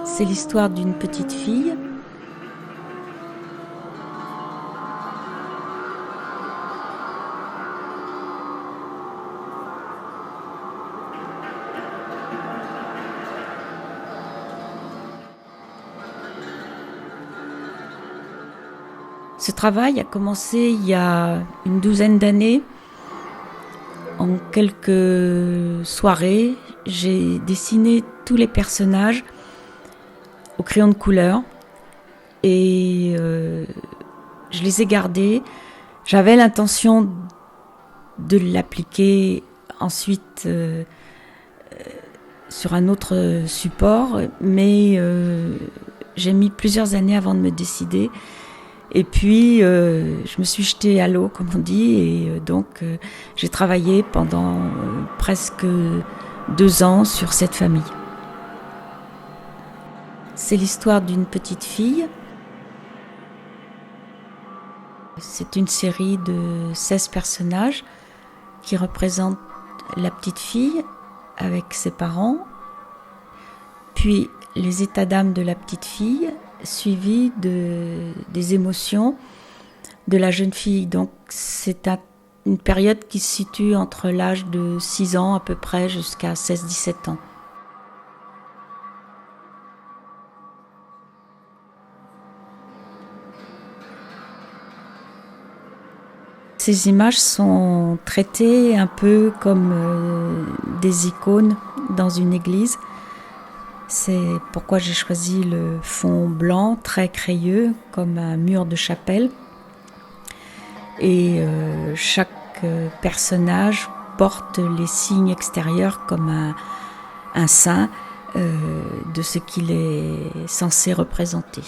C'est l'histoire d'une petite fille. Ce travail a commencé il y a une douzaine d'années. En quelques soirées, j'ai dessiné tous les personnages au crayon de couleur et je les ai gardés. J'avais l'intention de l'appliquer ensuite sur un autre support, mais j'ai mis plusieurs années avant de me décider. Et puis, je me suis jetée à l'eau, comme on dit, et donc j'ai travaillé pendant presque 2 ans sur cette famille. C'est l'histoire d'une petite fille. C'est une série de 16 personnages qui représentent la petite fille avec ses parents, puis les états d'âme de la petite fille, suivi des émotions de la jeune fille. Donc c'est une période qui se situe entre l'âge de 6 ans à peu près jusqu'à 16-17 ans. Ces images sont traitées un peu comme des icônes dans une église. C'est pourquoi j'ai choisi le fond blanc, très crayeux, comme un mur de chapelle. Et chaque personnage porte les signes extérieurs comme un saint de ce qu'il est censé représenter.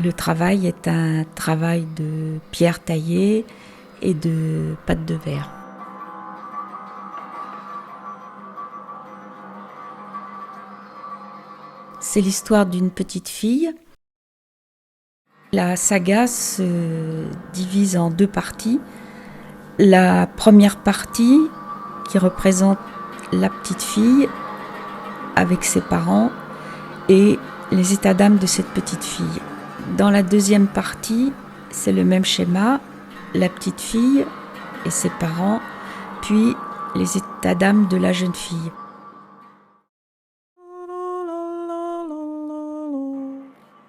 Le travail est un travail de pierre taillée et de pâte de verre. C'est l'histoire d'une petite fille. La saga se divise en 2 parties. La première partie qui représente la petite fille avec ses parents et les états d'âme de cette petite fille. Dans la deuxième partie, c'est le même schéma, la petite fille et ses parents, puis les états d'âme de la jeune fille.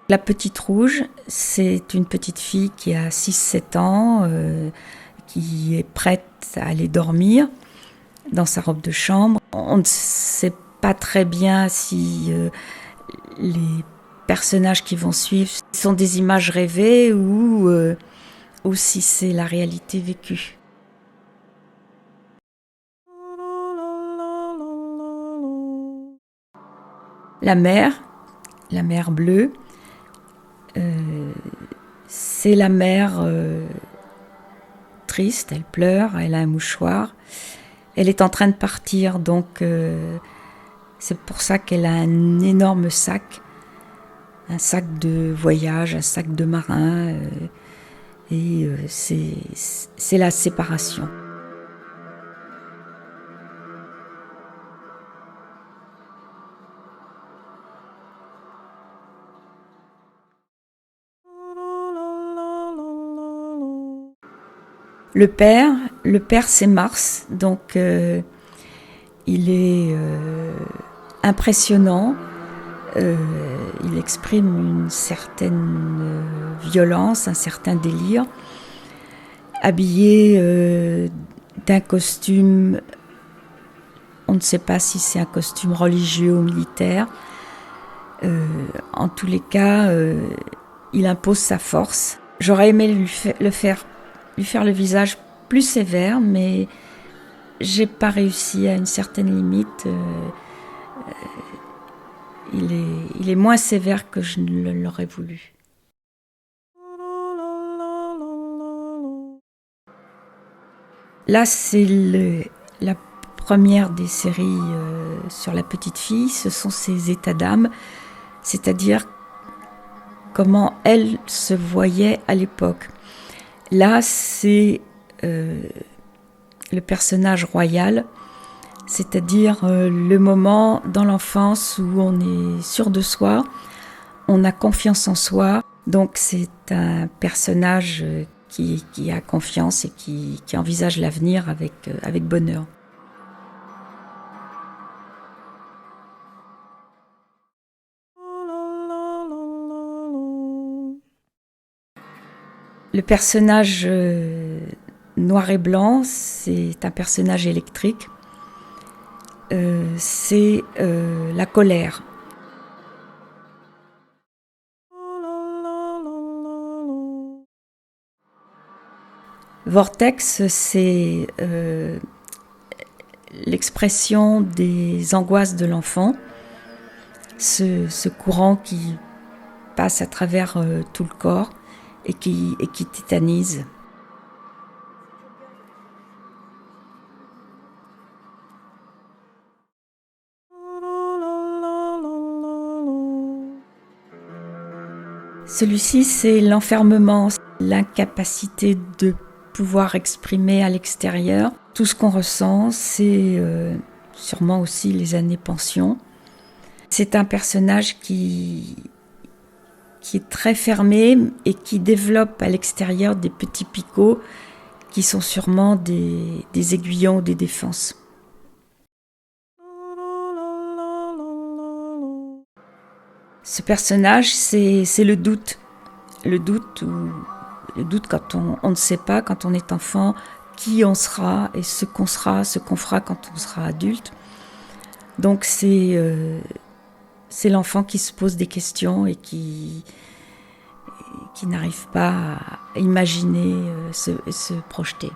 La petite rouge, c'est une petite fille qui a 6-7 ans, qui est prête à aller dormir dans sa robe de chambre. On ne sait pas très bien si les personnages qui vont suivre sont des images rêvées ou si c'est la réalité vécue. La mer bleue, c'est la mère triste, elle pleure, elle a un mouchoir, elle est en train de partir, donc c'est pour ça qu'elle a un énorme sac, un sac de voyage, un sac de marin, et c'est la séparation. Le père c'est Mars, donc il est impressionnant, il exprime une certaine violence, un certain délire, habillé d'un costume, on ne sait pas si c'est un costume religieux ou militaire, en tous les cas, il impose sa force. J'aurais aimé lui faire le visage plus sévère, mais j'ai pas réussi à une certaine limite. Il est moins sévère que je ne l'aurais voulu. Là, c'est la première des séries sur la petite fille. Ce sont ses états d'âme, c'est-à-dire comment elle se voyait à l'époque. Là, c'est le personnage royal, c'est-à-dire le moment dans l'enfance où on est sûr de soi, on a confiance en soi. Donc c'est un personnage qui a confiance et qui envisage l'avenir avec bonheur. Le personnage noir et blanc, c'est un personnage électrique. C'est la colère. Vortex, c'est l'expression des angoisses de l'enfant, ce courant qui passe à travers tout le corps et qui tétanise. Celui-ci, c'est l'enfermement, l'incapacité de pouvoir exprimer à l'extérieur tout ce qu'on ressent. C'est sûrement aussi les années pension. C'est un personnage qui est très fermé et qui développe à l'extérieur des petits picots qui sont sûrement des aiguillons, des défenses. Ce personnage, c'est le doute. Le doute quand on ne sait pas, quand on est enfant, qui on sera et ce qu'on fera quand on sera adulte. Donc c'est l'enfant qui se pose des questions et qui n'arrive pas à imaginer, se projeter.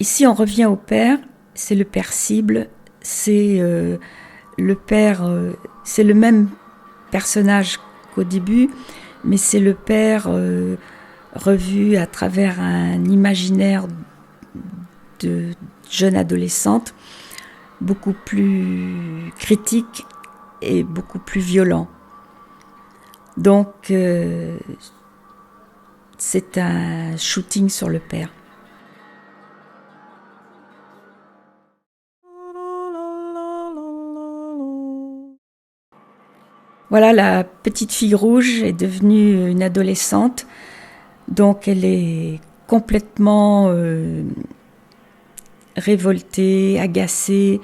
Ici, on revient au père, c'est le père cible, c'est le père, c'est le même personnage qu'au début, mais c'est le père revu à travers un imaginaire de jeune adolescente, beaucoup plus critique et beaucoup plus violent. Donc, c'est un shooting sur le père. Voilà, la petite fille rouge est devenue une adolescente, donc elle est complètement révoltée, agacée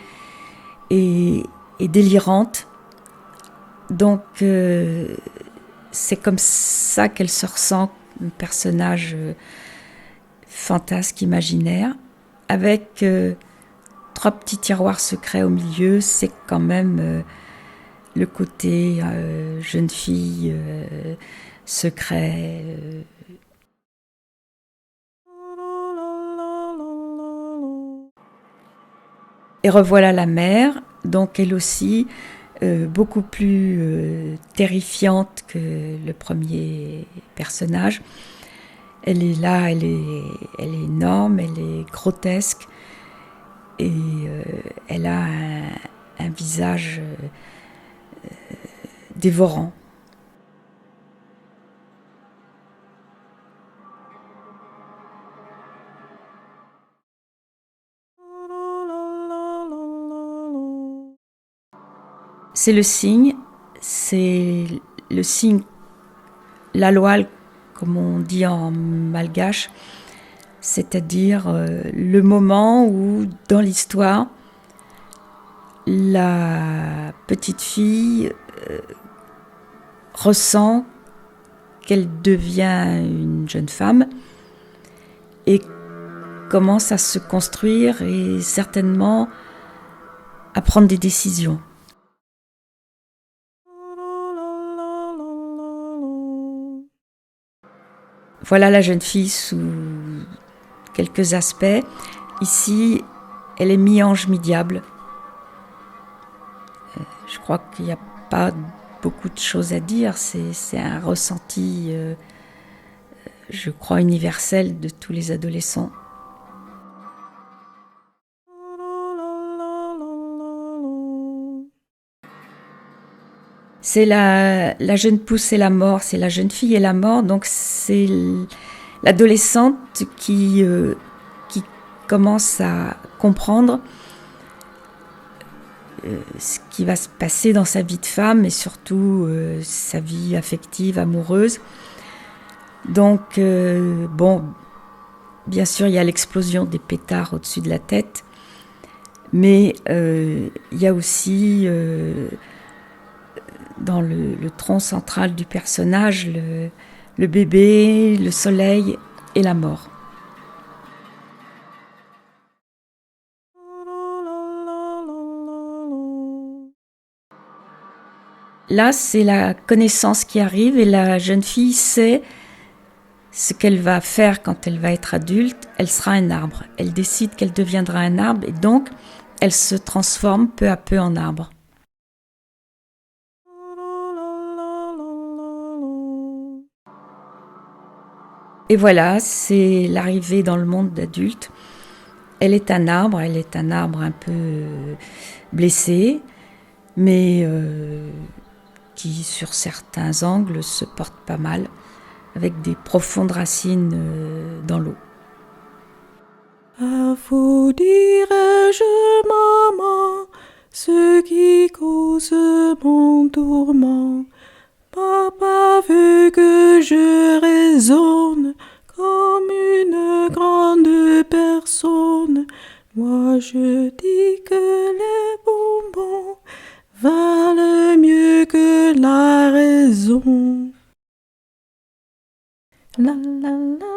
et délirante. Donc c'est comme ça qu'elle se ressent, un personnage fantasque, imaginaire, avec 3 petits tiroirs secrets au milieu. C'est quand même le côté jeune fille, secret. Et revoilà la mère, donc elle aussi beaucoup plus terrifiante que le premier personnage. Elle est là, elle est énorme, elle est grotesque et elle a un visage dévorant. C'est le signe, la loi, comme on dit en malgache, c'est-à-dire le moment où, dans l'histoire, la petite fille ressent qu'elle devient une jeune femme et commence à se construire et certainement à prendre des décisions. Voilà la jeune fille sous quelques aspects. Ici, elle est mi-ange, mi-diable. Je crois qu'il n'y a pas beaucoup de choses à dire. C'est un ressenti, je crois, universel de tous les adolescents. C'est la jeune pousse et la mort, c'est la jeune fille et la mort, donc c'est l'adolescente qui commence à comprendre ce qui va se passer dans sa vie de femme et surtout sa vie affective, amoureuse. Donc, bon, bien sûr, il y a l'explosion des pétards au-dessus de la tête, mais il y a aussi dans le tronc central du personnage le bébé, le soleil et la mort. Là, c'est la connaissance qui arrive et la jeune fille sait ce qu'elle va faire quand elle va être adulte. Elle sera un arbre. Elle décide qu'elle deviendra un arbre et donc elle se transforme peu à peu en arbre. Et voilà, c'est l'arrivée dans le monde d'adulte. Elle est un arbre un peu blessé, mais qui sur certains angles se porte pas mal, avec des profondes racines dans l'eau. À vous dirai-je, maman, ce qui cause mon tourment. Papa veut que je raisonne comme une grande personne. Moi je dis que les bonbons valent mieux que la raison. La la la.